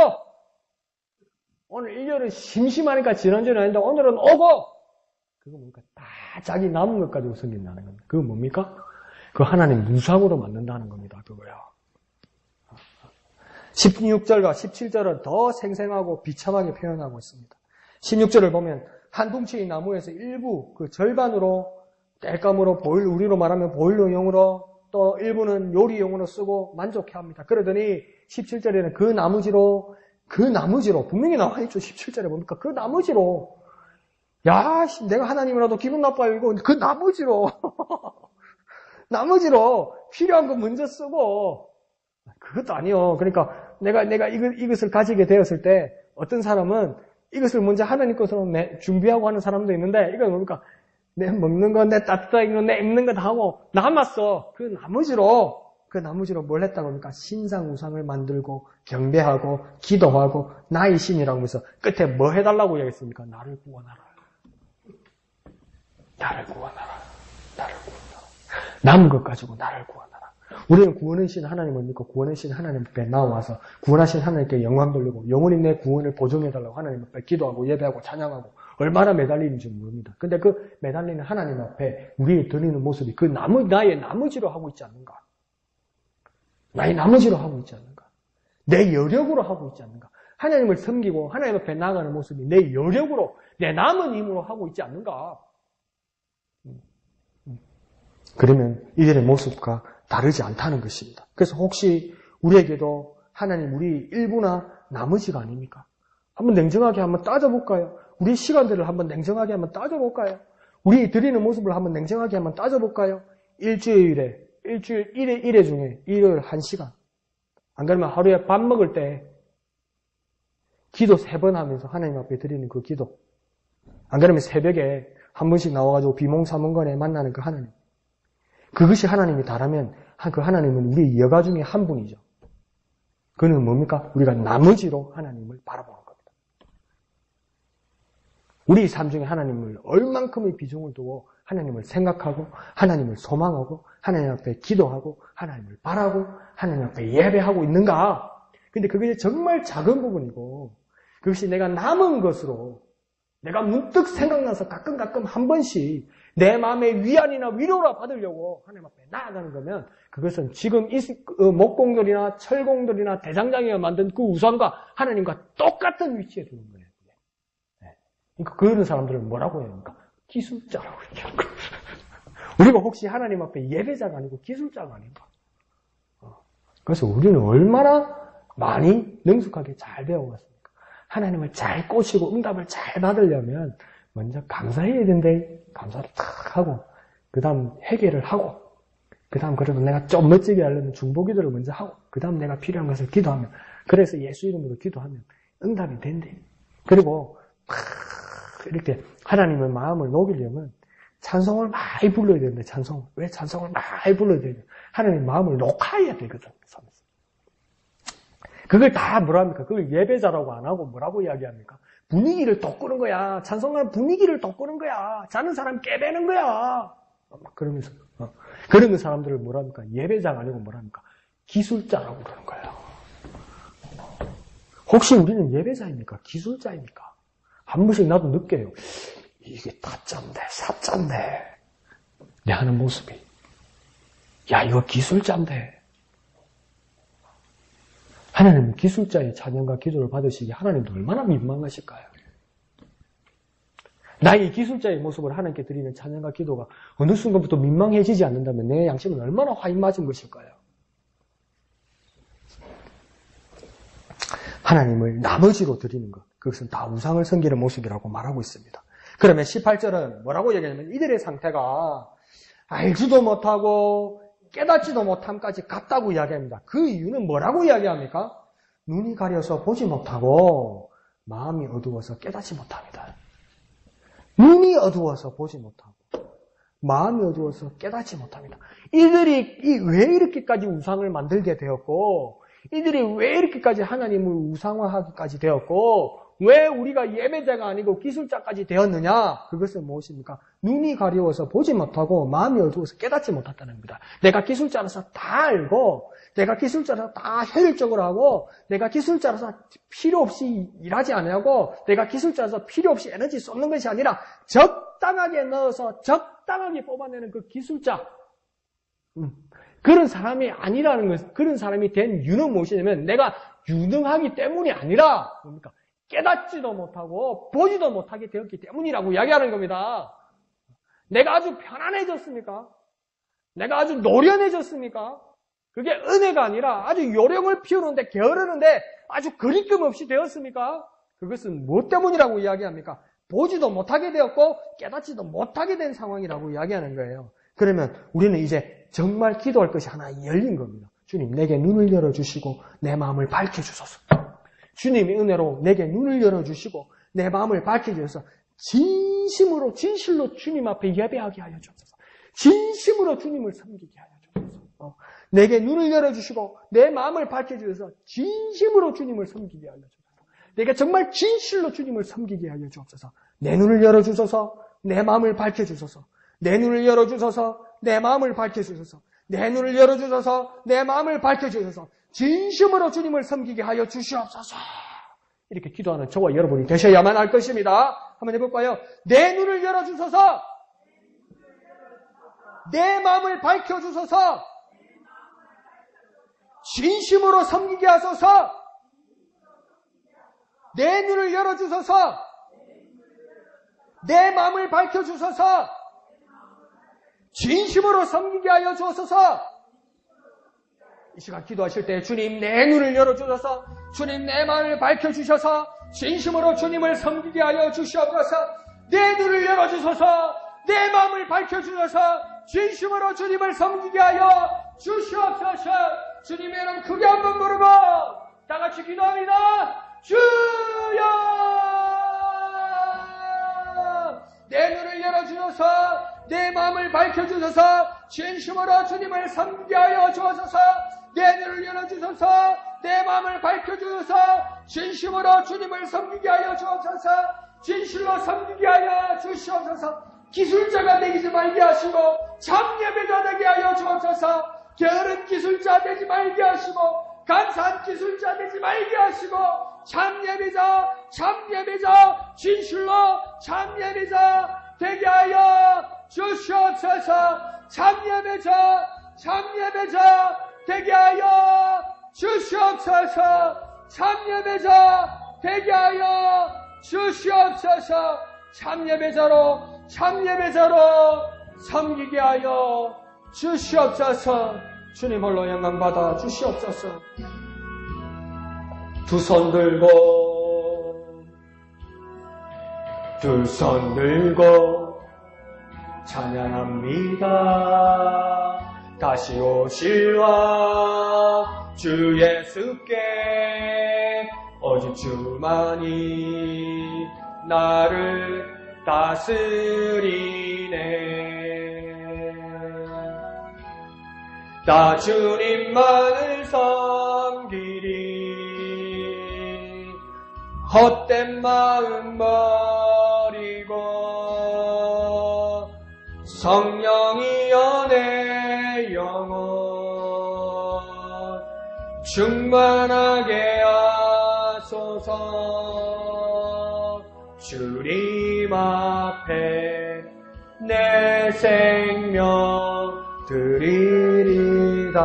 오늘 일요일은 심심하니까 지난주는 아닌데 오늘은 오고 그거 뭡니까? 다 자기 남은 것 가지고 섬긴다는 겁니다. 그거 뭡니까? 그거 하나님 우상으로 만든다는 겁니다. 그거야. 16절과 17절은 더 생생하고 비참하게 표현하고 있습니다. 16절을 보면 한 둥치의 나무에서 일부 그 절반으로 땔감으로 우리로 말하면 보일러용으로 또 일부는 요리용으로 쓰고 만족해합니다. 그러더니 17절에는 그 나무지로 분명히 나와있죠. 17절에 뭡니까? 그 나무지로 야 내가 하나님이라도 기분 나빠요. 이거 그 나무지로 필요한 거 먼저 쓰고 그것도 아니요. 그러니까 내가 이것을 가지게 되었을 때 어떤 사람은 이것을 먼저 하나님 것으로 준비하고 하는 사람도 있는데 이건 뭡니까? 내 먹는 거, 내 따뜻하게 입는 거, 내 입는 거 다 하고 남았어. 그 나머지로 뭘 했다고 합니까? 신상 우상을 만들고 경배하고 기도하고 나의 신이라고 하면서 끝에 뭐 해달라고 얘기했습니까? 나를 구원하라. 나를 구원하라. 나를 구원하라. 남은 것 가지고 나를 구원하라. 우리는 구원의 신 하나님을 믿고 구원의 신 하나님 앞에 나와서 구원하신 하나님께 영광 돌리고 영원히 내 구원을 보증해달라고 하나님 앞에 기도하고 예배하고 찬양하고 얼마나 매달리는지 모릅니다. 근데 그 매달리는 하나님 앞에 우리 드리는 모습이 그 나의 나머지로 하고 있지 않는가? 나의 나머지로 하고 있지 않는가? 내 여력으로 하고 있지 않는가? 하나님을 섬기고 하나님 앞에 나아가는 모습이 내 여력으로 내 남은 힘으로 하고 있지 않는가? 그러면 이들의 모습과 다르지 않다는 것입니다. 그래서 혹시 우리에게도 하나님 우리 일부나 나머지가 아닙니까? 한번 냉정하게 한번 따져볼까요? 우리 시간들을 한번 냉정하게 한번 따져볼까요? 우리 드리는 모습을 한번 냉정하게 한번 따져볼까요? 일주일 1회 중에 일요일 1시간. 안 그러면 하루에 밥 먹을 때 기도 3번 하면서 하나님 앞에 드리는 그 기도. 안 그러면 새벽에 한 번씩 나와가지고 비몽사몽간에 만나는 그 하나님. 그것이 하나님이 다라면 그 하나님은 우리 여가 중에 한 분이죠. 그는 뭡니까? 우리가 나머지로 하나님을 바라보는 겁니다. 우리 삶 중에 하나님을 얼만큼의 비중을 두고 하나님을 생각하고 하나님을 소망하고 하나님 앞에 기도하고 하나님을 바라고 하나님 앞에 예배하고 있는가? 근데 그게 정말 작은 부분이고 그것이 내가 남은 것으로 내가 문득 생각나서 가끔 한 번씩 내 마음의 위안이나 위로라 받으려고 하나님 앞에 나아가는 거면 그것은 지금 이 목공들이나 철공들이나 대장장이가 만든 그 우상과 하나님과 똑같은 위치에 두는 거예요. 그러니까 그런 사람들은 뭐라고 해야 합니까? 기술자라고 얘기하는 거예요. 우리가 혹시 하나님 앞에 예배자가 아니고 기술자가 아닌가? 그래서 우리는 얼마나 많이 능숙하게 잘 배워왔습니까? 하나님을 잘 꼬시고 응답을 잘 받으려면 먼저 감사해야 된대. 감사를 탁 하고 그 다음 회개를 하고 그 다음 그래도 내가 좀 멋지게 하려면 중보기도를 먼저 하고 그 다음 내가 필요한 것을 기도하면 그래서 예수 이름으로 기도하면 응답이 된대. 그리고 이렇게 하나님의 마음을 녹이려면 찬송을 많이 불러야 되는데 찬송. 왜 찬송을 많이 불러야 되냐? 하나님의 마음을 녹아야 되거든. 그걸 다 뭐라 합니까? 그걸 예배자라고 안 하고 뭐라고 이야기합니까? 분위기를 돋구는 거야. 찬송하는 분위기를 돋구는 거야. 자는 사람 깨배는 거야. 막 그러면서 그런 사람들을 뭐라 합니까? 예배자가 아니고 뭐라 합니까? 기술자라고 그러는 거예요. 혹시 우리는 예배자입니까? 기술자입니까? 한 번씩 나도 느껴요. 이게 타짜인데 사짜인데 내 하는 모습이 야 이거 기술자인데 하나님은 기술자의 찬양과 기도를 받으시기에 하나님도 얼마나 민망하실까요? 나의 기술자의 모습을 하나님께 드리는 찬양과 기도가 어느 순간부터 민망해지지 않는다면 내 양심은 얼마나 화인맞은 것일까요? 하나님을 나머지로 드리는 것, 그것은 다 우상을 섬기는 모습이라고 말하고 있습니다. 그러면 18절은 뭐라고 얘기하냐면 이들의 상태가 알지도 못하고 깨닫지도 못함까지 갔다고 이야기합니다. 그 이유는 뭐라고 이야기합니까? 눈이 가려서 보지 못하고 마음이 어두워서 깨닫지 못합니다. 눈이 어두워서 보지 못하고 마음이 어두워서 깨닫지 못합니다. 이들이 왜 이렇게까지 우상을 만들게 되었고 이들이 왜 이렇게까지 하나님을 우상화하기까지 되었고 왜 우리가 예배자가 아니고 기술자까지 되었느냐? 그것은 무엇입니까? 눈이 가려워서 보지 못하고 마음이 어두워서 깨닫지 못했다는 겁니다. 내가 기술자라서 다 알고 내가 기술자라서 다 효율적으로 하고 내가 기술자라서 필요 없이 일하지 않냐고 내가 기술자라서 필요 없이 에너지 쏟는 것이 아니라 적당하게 넣어서 적당하게 뽑아내는 그 기술자 그런 사람이 아니라는 것, 그런 사람이 된 이유는 무엇이냐면 내가 유능하기 때문이 아니라 뭡니까? 깨닫지도 못하고 보지도 못하게 되었기 때문이라고 이야기하는 겁니다. 내가 아주 편안해졌습니까? 내가 아주 노련해졌습니까? 그게 은혜가 아니라 아주 요령을 피우는데 게으르는데 아주 그리낌 없이 되었습니까? 그것은 무엇 때문이라고 이야기합니까? 보지도 못하게 되었고 깨닫지도 못하게 된 상황이라고 이야기하는 거예요. 그러면 우리는 이제 정말 기도할 것이 하나 열린 겁니다. 주님, 내게 눈을 열어주시고 내 마음을 밝혀주소서. 주님의 은혜로 내게 눈을 열어주시고 내 마음을 밝혀주셔서 진심으로 진실로 주님 앞에 예배하게 하여 주옵소서. 진심으로 주님을 섬기게 하여 주옵소서. 내게 눈을 열어주시고 내 마음을 밝혀주셔서 진심으로 주님을 섬기게 하여 주옵소서. 내가 정말 진실로 주님을 섬기게 하여 주옵소서. 내 눈을 열어주셔서 내 마음을 밝혀주소서. 내 눈을 열어주셔서 내 마음을 밝혀주셔서. 내 눈을 열어주셔서 내 마음을 밝혀주셔서 진심으로 주님을 섬기게 하여 주시옵소서. 이렇게 기도하는 저와 여러분이 되셔야만 할 것입니다. 한번 해볼까요? 내 눈을 열어주셔서 내 마음을 밝혀주셔서 진심으로 섬기게 하소서. 내 눈을 열어주셔서 내 마음을 밝혀주셔서 진심으로 섬기게 하여 주옵소서. 이 시간 기도하실 때 주님 내 눈을 열어주셔서 주님 내 마음을 밝혀주셔서 진심으로 주님을 섬기게 하여 주시옵소서. 내 눈을 열어주셔서 내 마음을 밝혀주셔서 진심으로 주님을 섬기게 하여 주시옵소서. 주님의 이름 크게 한번 부르고 다같이 기도합니다. 주여, 내 눈을 열어주셔서 내 마음을 밝혀주셔서 진심으로 주님을 섬기게 하여 주옵소서. 내 눈을 열어주셔서 내 마음을 밝혀주셔서 진심으로 주님을 섬기게 하여 주옵소서. 진실로 섬기게 하여 주시옵소서. 기술자가 되지 말게 하시고 참예배자 되게 하여 주옵소서. 게으른 기술자 되지 말게 하시고 간사한 기술자 되지 말게 하시고 참예배자 진실로 참예배자 되게 하여 주시옵소서. 참예배자 되게 하여 주시옵소서. 참예배자 되게 하여 주시옵소서. 참예배자로 섬기게 하여 주시옵소서. 주님 홀로 영광 받아 주시옵소서. 두 손 들고 찬양합니다. 다시 오실와 주 예수께 오직 주만이 나를 다스리네. 나 주님만을 섬기리. 헛된 마음 버리고 성령이여 내 영혼 충만하게 하소서. 주님 앞에 내 생명 드리리다.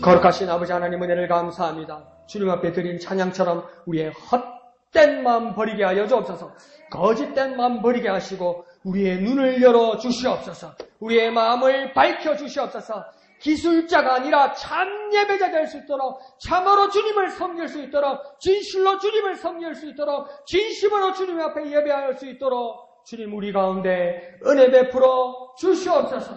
거룩하신 아버지 하나님 은혜를 감사합니다. 주님 앞에 드린 찬양처럼 우리의 헛된 마음 버리게 하여 주옵소서. 거짓된 마음 버리게 하시고 우리의 눈을 열어 주시옵소서. 우리의 마음을 밝혀 주시옵소서. 기술자가 아니라 참 예배자 될 수 있도록 참으로 주님을 섬길 수 있도록 진실로 주님을 섬길 수 있도록 진심으로 주님 앞에 예배할 수 있도록 주님 우리 가운데 은혜 베풀어 주시옵소서.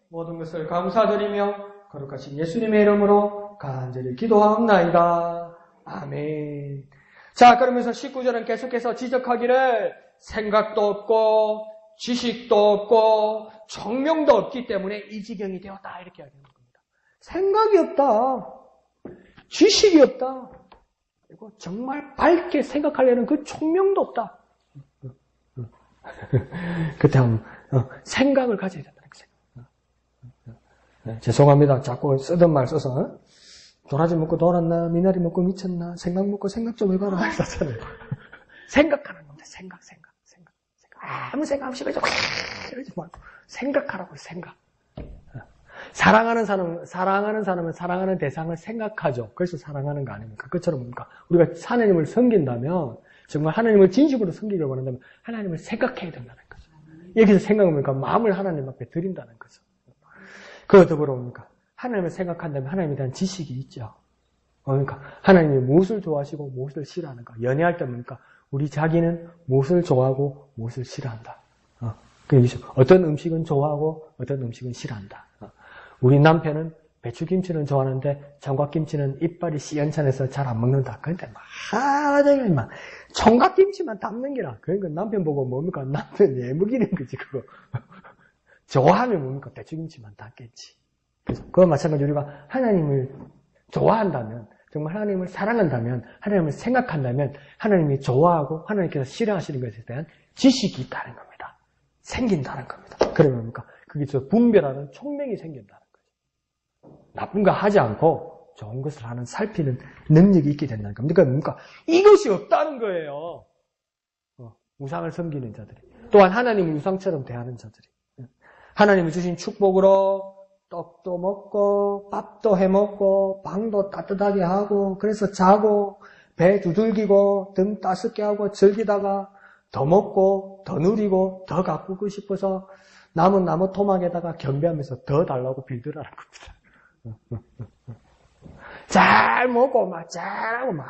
모든 것을 감사드리며 거룩하신 예수님의 이름으로 간절히 기도하옵나이다. 아멘. 자, 그러면서 19절은 계속해서 지적하기를 생각도 없고 지식도 없고 정명도 없기 때문에 이 지경이 되었다 이렇게 이야기하는 겁니다. 생각이 없다. 지식이 없다. 그리고 정말 밝게 생각하려는 그 총명도 없다. 그때 한번 생각을 가져야 된다는 거죠. 죄송합니다. 자꾸 쓰던 말 써서 도라지 먹고 돌았나 미나리 먹고 미쳤나 생각 먹고 생각 좀 해봐라 하잖아요. 생각하는 겁니다. 생각. 아무 생각 없이 그냥 이러지 말고 생각하라고. 생각. 사랑하는 사람은 사랑하는 대상을 생각하죠. 그래서 사랑하는 거 아닙니까? 그처럼 뭡니까? 우리가 하나님을 섬긴다면 정말 하나님을 진심으로 섬기려고 원한다면 하나님을 생각해야 된다는 거죠. 여기서 생각은 뭡니까? 마음을 하나님 앞에 드린다는 거죠. 그거 더불어 뭡니까? 하나님을 생각한다면 하나님에 대한 지식이 있죠. 그러니까 하나님이 무엇을 좋아하시고 무엇을 싫어하는가. 연애할 때 뭡니까? 우리 자기는 무엇을 좋아하고 무엇을 싫어한다. 어떤 음식은 좋아하고 어떤 음식은 싫어한다. 우리 남편은 배추김치는 좋아하는데 청각김치는 이빨이 시원찮아서 잘 안 먹는다. 그런데 막 청각김치만 담는 게라. 그러니까 남편 보고 뭡니까? 남편 예먹이는 거지 그거. 좋아하면 뭡니까? 배추김치만 담겠지. 그래서 그와 마찬가지로 우리가 하나님을 좋아한다면, 정말 하나님을 사랑한다면, 하나님을 생각한다면 하나님이 좋아하고 하나님께서 싫어하시는 것에 대한 지식이 있다는 겁니다. 생긴다는 겁니다. 그러면 뭡니까? 거기서 분별하는 총명이 생긴다는 거죠. 나쁜 거 하지 않고 좋은 것을 하는 살피는 능력이 있게 된다는 겁니다. 그러니까 이것이 없다는 거예요. 우상을 섬기는 자들이. 또한 하나님을 우상처럼 대하는 자들이. 하나님이 주신 축복으로 떡도 먹고 밥도 해먹고 방도 따뜻하게 하고 그래서 자고 배 두들기고 등 따숩게 하고 즐기다가 더 먹고 더 누리고 더 가꾸고 싶어서 남은 나무 토막에다가 경배하면서 더 달라고 빌드라는 겁니다. 잘 먹고 막 잘하고 막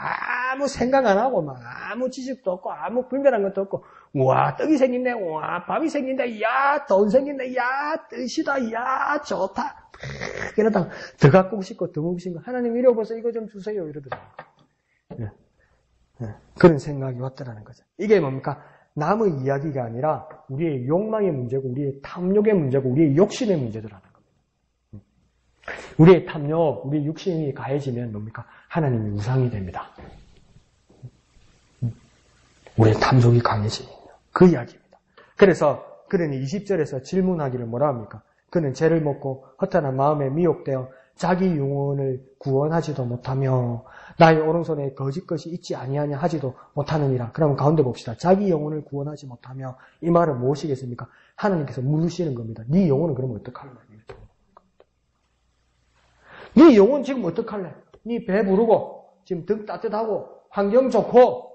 아무 생각 안 하고 막 아무 지식도 없고 아무 분별한 것도 없고 우와 떡이 생긴네 우와 밥이 생긴네 야 돈 생긴네 야 뜻이다 야 좋다 이러다가 더 갖고 싶고 더 먹고 싶고 하나님 이리 오셔서 이거 좀 주세요 이러더라고요. 그런 생각이 왔더라는 거죠. 이게 뭡니까? 남의 이야기가 아니라 우리의 욕망의 문제고 우리의 탐욕의 문제고 우리의 욕심의 문제더라는 겁니다. 우리의 탐욕, 우리의 욕심이 가해지면 뭡니까? 하나님이 우상이 됩니다. 우리의 탐욕이 강해지면 그 이야기입니다. 그래서 그는 20절에서 질문하기를 뭐라 합니까? 그는 죄를 먹고 허탄한 마음에 미혹되어 자기 영혼을 구원하지도 못하며 나의 오른손에 거짓 것이 있지 아니하냐 하지도 못하느니라. 그러면 가운데 봅시다. 자기 영혼을 구원하지 못하며 이 말은 무엇이겠습니까? 하나님께서 물으시는 겁니다. 네 영혼은 그러면 어떡할래? 네 영혼 지금 어떡할래? 네 배 부르고 지금 등 따뜻하고 환경 좋고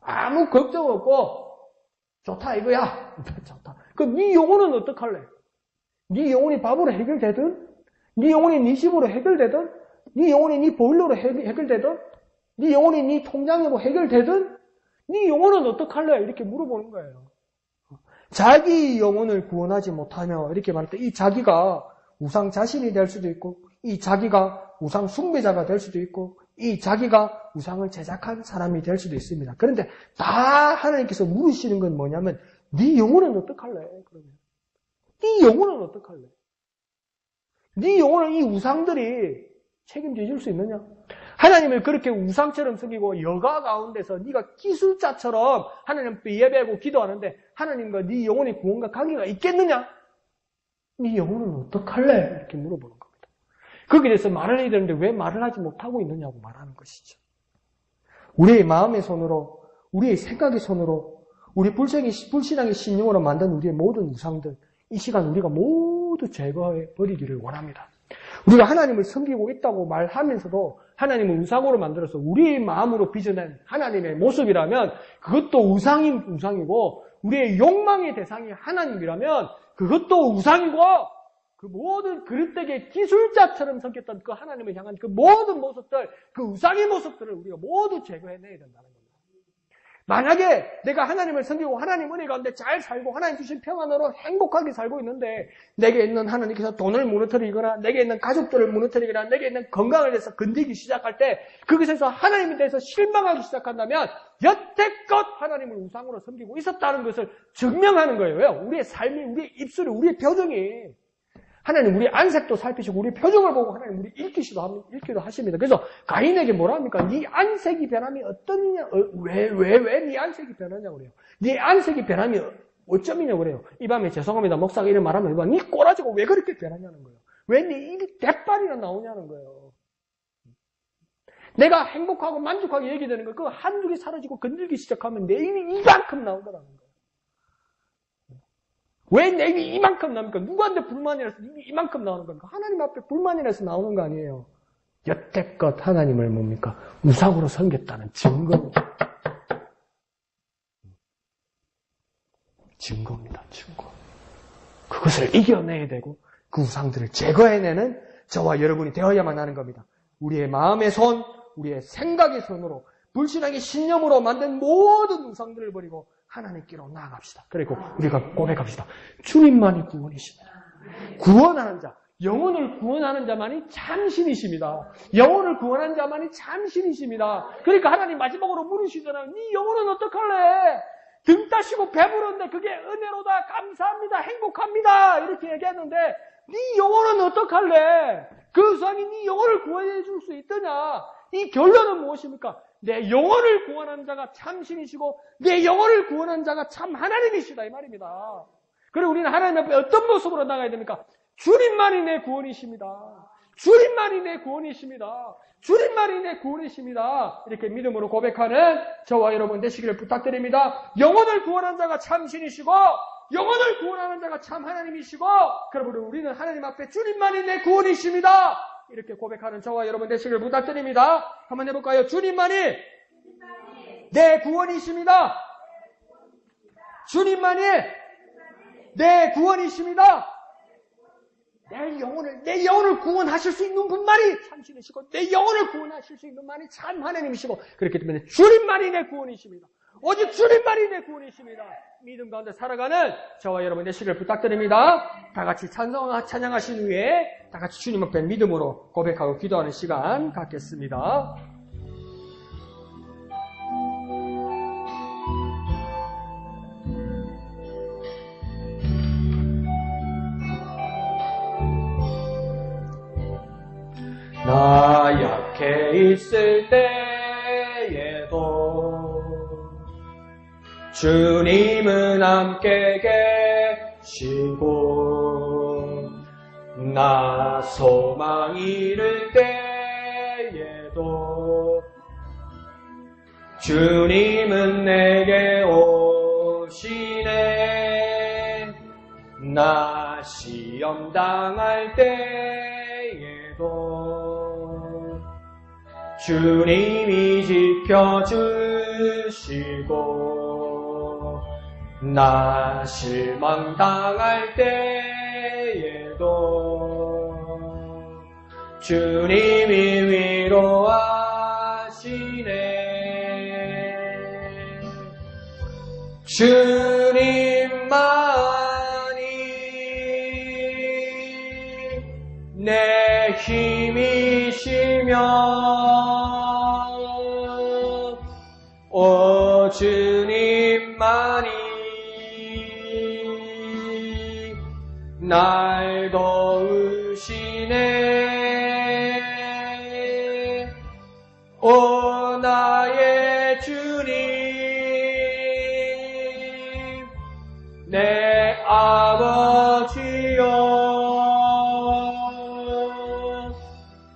아무 걱정 없고 좋다 이거야. 좋다. 그럼 네 영혼은 어떡할래? 네 영혼이 밥으로 해결되든 네 영혼이 네 집으로 해결되든 네 영혼이 네 보일러로 해결되든 네 영혼이 네 통장으로 해결되든 네 영혼은 어떡할래? 이렇게 물어보는 거예요. 자기 영혼을 구원하지 못하며 이렇게 말할 때 이 자기가 우상 자신이 될 수도 있고 이 자기가 우상 숭배자가 될 수도 있고 이 자기가 우상을 제작한 사람이 될 수도 있습니다. 그런데 다 하나님께서 물으시는 건 뭐냐면 네 영혼은 어떡할래? 그러면 네 영혼은 어떡할래? 네 영혼은 이 우상들이 책임져 줄 수 있느냐? 하나님을 그렇게 우상처럼 섬기고 여가 가운데서 네가 기술자처럼 하나님 앞에 예배하고 기도하는데 하나님과 네 영혼의 구원과 관계가 있겠느냐? 네 영혼은 어떡할래? 이렇게 물어보는 겁니다. 거기에 대해서 말을 해야 되는데 왜 말을 하지 못하고 있느냐고 말하는 것이죠. 우리의 마음의 손으로, 우리의 생각의 손으로, 우리 불신앙의 신용으로 만든 우리의 모든 우상들, 이 시간 우리가 모두 제거해 버리기를 원합니다. 우리가 하나님을 섬기고 있다고 말하면서도 하나님을 우상으로 만들어서 우리의 마음으로 빚어낸 하나님의 모습이라면 그것도 우상이고 우리의 욕망의 대상이 하나님이라면 그것도 우상이고 그 모든 그릇되게 기술자처럼 섬겼던 그 하나님을 향한 그 모든 모습들, 그 우상의 모습들을 우리가 모두 제거해내야 된다는 겁니다. 만약에 내가 하나님을 섬기고 하나님 은혜 가운데 잘 살고 하나님 주신 평안으로 행복하게 살고 있는데 내게 있는 하나님께서 돈을 무너뜨리거나 내게 있는 가족들을 무너뜨리거나 내게 있는 건강을 위해서 건드리기 시작할 때 그것에서 하나님에 대해서 실망하기 시작한다면 여태껏 하나님을 우상으로 섬기고 있었다는 것을 증명하는 거예요. 왜요? 우리의 삶이, 우리의 입술이, 우리의 표정이 하나님 우리 안색도 살피시고 우리 표정을 보고 하나님 우리 읽기도 하십니다. 그래서 가인에게 뭐라 합니까? 네 안색이 변함이 어떠냐? 왜 네 안색이 변하냐고 그래요. 네 안색이 변함이 어쩌미냐고 그래요. 이 밤에 죄송합니다. 목사가 이런 말하면 네 꼬라지가 왜 그렇게 변하냐는 거예요. 왜 네 입이 대빨이나 나오냐는 거예요. 내가 행복하고 만족하게 얘기되는 거 그거 한두 개 사라지고 건들기 시작하면 내 입이 이만큼 나오더라는 거예요. 왜 내 입이 이만큼 나옵니까? 누구한테 불만이라서 입이 이만큼 나오는 겁니까? 하나님 앞에 불만이라서 나오는 거 아니에요. 여태껏 하나님을 뭡니까? 우상으로 섬겼다는 증거입니다. 증거입니다. 증거. 그것을 이겨내야 되고 그 우상들을 제거해내는 저와 여러분이 되어야만 하는 겁니다. 우리의 마음의 손, 우리의 생각의 손으로 불신앙의 신념으로 만든 모든 우상들을 버리고 하나님께로 나아갑시다. 그리고 우리가 고백합시다. 주님만이 구원이십니다. 구원하는 자, 영혼을 구원하는 자만이 참신이십니다. 영혼을 구원하는 자만이 참신이십니다. 그러니까 하나님 마지막으로 물으시잖아요. 네 영혼은 어떡할래? 등 따시고 배부른데 그게 은혜로다. 감사합니다. 행복합니다. 이렇게 얘기했는데 네 영혼은 어떡할래? 그 사람이 네 영혼을 구원해 줄 수 있더냐? 이 결론은 무엇입니까? 내 영혼을 구원하는 자가 참신이시고 내 영혼을 구원하는 자가 참 하나님이시다 이 말입니다. 그리고 우리는 하나님 앞에 어떤 모습으로 나가야 됩니까? 주님만이 내 구원이십니다. 주님만이 내 구원이십니다. 주님만이 내 구원이십니다. 이렇게 믿음으로 고백하는 저와 여러분 되시기를 부탁드립니다. 영혼을 구원하는 자가 참신이시고 영혼을 구원하는 자가 참 하나님이시고 그러므로 우리는 하나님 앞에 주님만이 내 구원이십니다. 이렇게 고백하는 저와 여러분 되시기를 부탁드립니다. 한번 해볼까요? 주님만이 내 구원이십니다. 주님만이 내 구원이십니다. 내 영혼을 구원하실 수 있는 분만이 참신이시고 내 영혼을 구원하실 수 있는 분만이 참 하나님이시고 그렇기 때문에 주님만이 내 구원이십니다. 오직 주님만이 내 구원이십니다. 믿음 가운데 살아가는 저와 여러분 되시기를 부탁드립니다. 다 같이 찬양하신 후에 다 같이 주님 앞에 믿음으로 고백하고 기도하는 시간 갖겠습니다. 나 약해 있을 때에도 주님은 함께 계시고 나 소망 잃을 때에도 주님은 내게 오시네. 나 시험 당할 때에도 주님이 지켜주시고 나 실망당할 때에도 주님이 위로하시네. 주님만이 내 힘이시며 오 주님만이 날 도우시네. 오 나의 주님 내 아버지여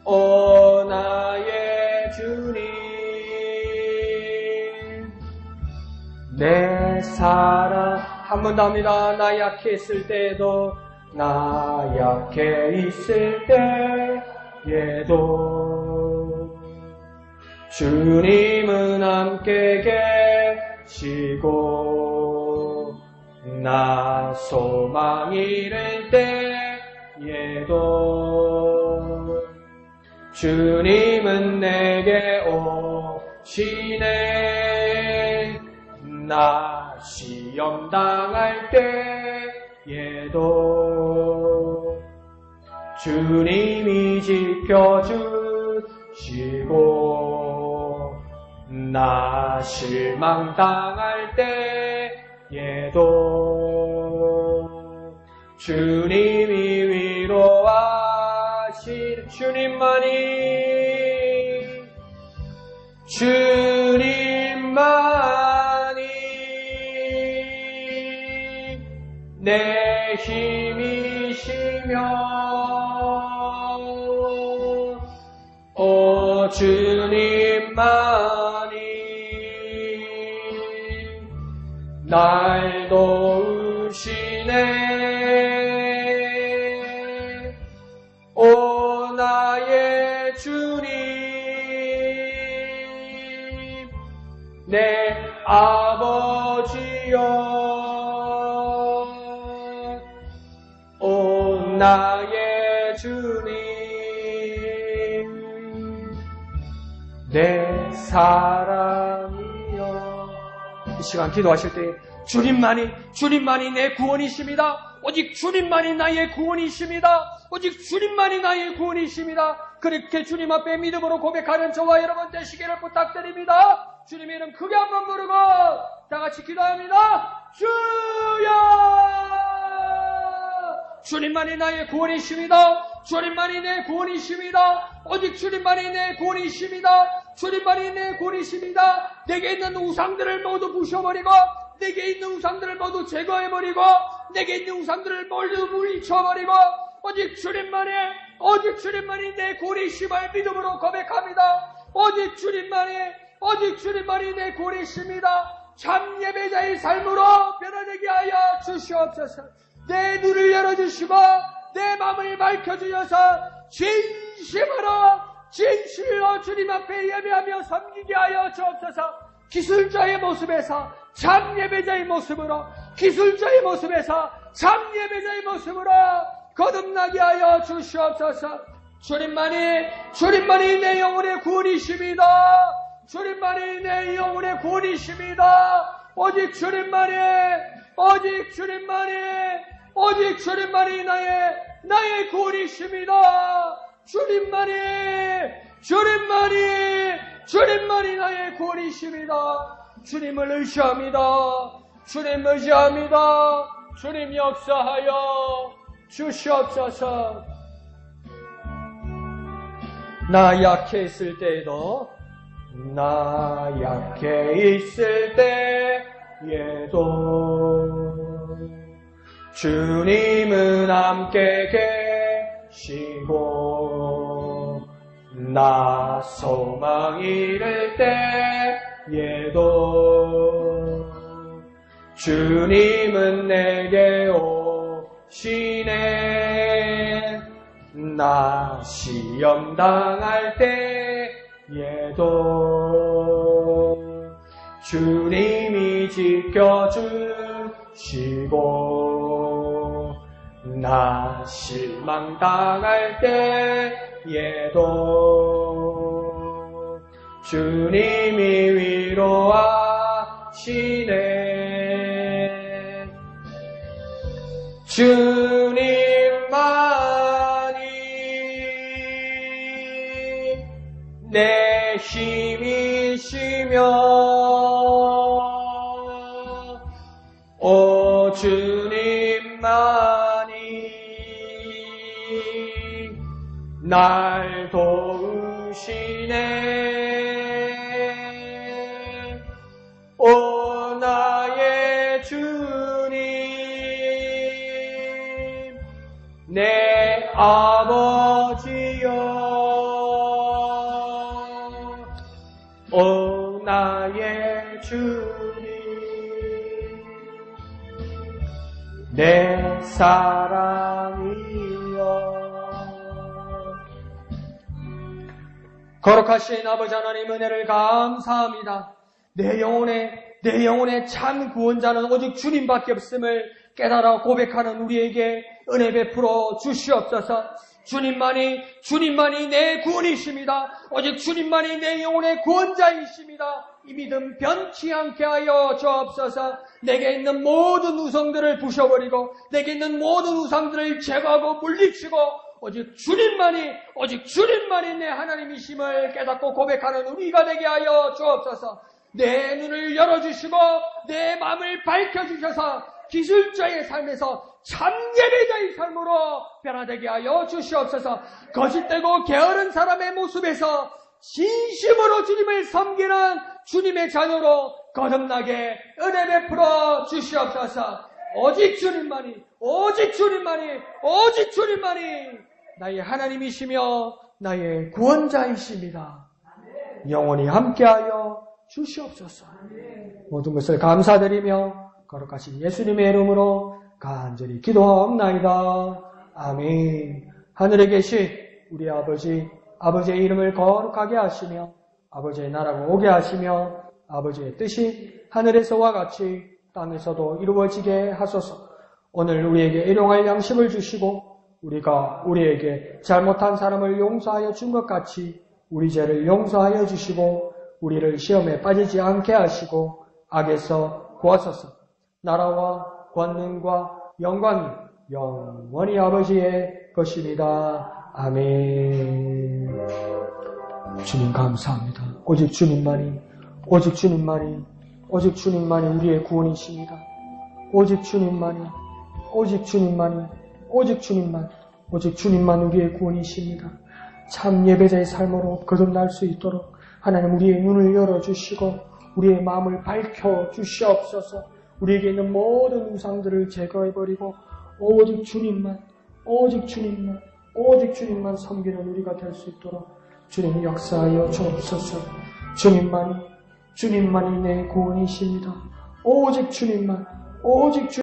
오 나의 주님 내 사랑 한 번 더 합니다. 나 약했을 때도 나 약해 있을 때에도 주님은 함께 계시고 나 소망 잃을 때에도 주님은 내게 오시네. 나 시험 당할 때에도 주님이 지켜주시고 나 실망 당할 때에도 주님이 위로하시. 주님만이 내 힘이시며 오 주님만이 날 도우시네. 오 나의 주님 내 아버지여 오 나의 주님 내 사랑이여 이 시간 기도하실 때 주님만이 내 구원이십니다. 오직 주님만이 나의 구원이십니다. 오직 주님만이 나의 구원이십니다. 그렇게 주님 앞에 믿음으로 고백하는 저와 여러분 되시기를 부탁드립니다. 주님의 이름 크게 한번 부르고 다 같이 기도합니다. 주여! 주님만이 나의 구원이십니다. 주님만이 내 구원이십니다. 오직 주님만이 내 구원이십니다. 주님만이 내 구원이십니다. 내게 있는 우상들을 모두 부셔버리고 내게 있는 우상들을 모두 제거해버리고 내게 있는 우상들을 모두 물리쳐버리고 오직 주님만이 내 구원이심을 믿음으로 고백합니다. 오직 주님만이 내 구원이십니다. 참 예배자의 삶으로 변화되게 하여 주시옵소서. 내 눈을 열어주시고 내 마음을 밝혀주셔서 진실로 주님 앞에 예배하며 섬기게 하여 주옵소서. 기술자의 모습에서 참 예배자의 모습으로 거듭나게 하여 주시옵소서. 주님만이 내 영혼의 구원이십니다. 주님만이 내 영혼의 구원이십니다. 오직 주님만이 나의 구원이십니다. 주님만이 나의 구원이십니다. 주님을 의지합니다. 주님 역사하여 주시옵소서. 나 약해 있을 때에도 주님은 함께 계시고 나 소망 잃을 때에도 주님은 내게 오시네. 나 시험 당할 때에도 주님이 지켜주시고 나 실망 당할 때에도 주님이 위로하시네. 주님만이 내 힘이시며 오 주님만이 날 도우시네. 오 나의 주님 내 아버지여 오 나의 주님 내 사랑이여. 거룩하신 아버지 하나님 은혜를 감사합니다. 내 영혼의 참 구원자는 오직 주님밖에 없음을 깨달아 고백하는 우리에게 은혜 베풀어 주시옵소서. 주님만이 내 구원이십니다. 오직 주님만이 내 영혼의 구원자이십니다. 이 믿음 변치 않게 하여 주옵소서. 내게 있는 모든 우상들을 부셔버리고 내게 있는 모든 우상들을 제거하고 물리치고 오직 주님만이 내 하나님이심을 깨닫고 고백하는 우리가 되게 하여 주옵소서. 내 눈을 열어주시고 내 마음을 밝혀주셔서 기술자의 삶에서 참 예배자의 삶으로 변화되게 하여 주시옵소서. 거짓되고 게으른 사람의 모습에서 진심으로 주님을 섬기는 주님의 자녀로 거듭나게 은혜 베풀어 주시옵소서. 오직 주님만이 나의 하나님이시며 나의 구원자이십니다. 영원히 함께하여 주시옵소서. 모든 것을 감사드리며 거룩하신 예수님의 이름으로 간절히 기도하옵나이다. 아멘. 하늘에 계신 우리 아버지의 이름을 거룩하게 하시며 아버지의 나라가 오게 하시며 아버지의 뜻이 하늘에서와 같이 땅에서도 이루어지게 하소서. 오늘 우리에게 일용할 양식을 주시고 우리가 우리에게 잘못한 사람을 용서하여 준 것 같이 우리 죄를 용서하여 주시고 우리를 시험에 빠지지 않게 하시고 악에서 구하소서. 나라와 권능과 영광이 영원히 아버지의 것입니다. 아멘. 주님 감사합니다. 오직 주님만이 우리의 구원이십니다. 오직 주님만 우리의 구원이십니다. 참 예배자의 삶으로 거듭날 수 있도록 하나님 우리의 눈을 열어주시고 우리의 마음을 밝혀주시옵소서. 우리에게 있는 모든 우상들을 제거해버리고 오직 주님만 섬기는 우리가 될 수 있도록 주님이 역사하여 주옵소서. 주님만이 내 구원이십니다. 오직 주님만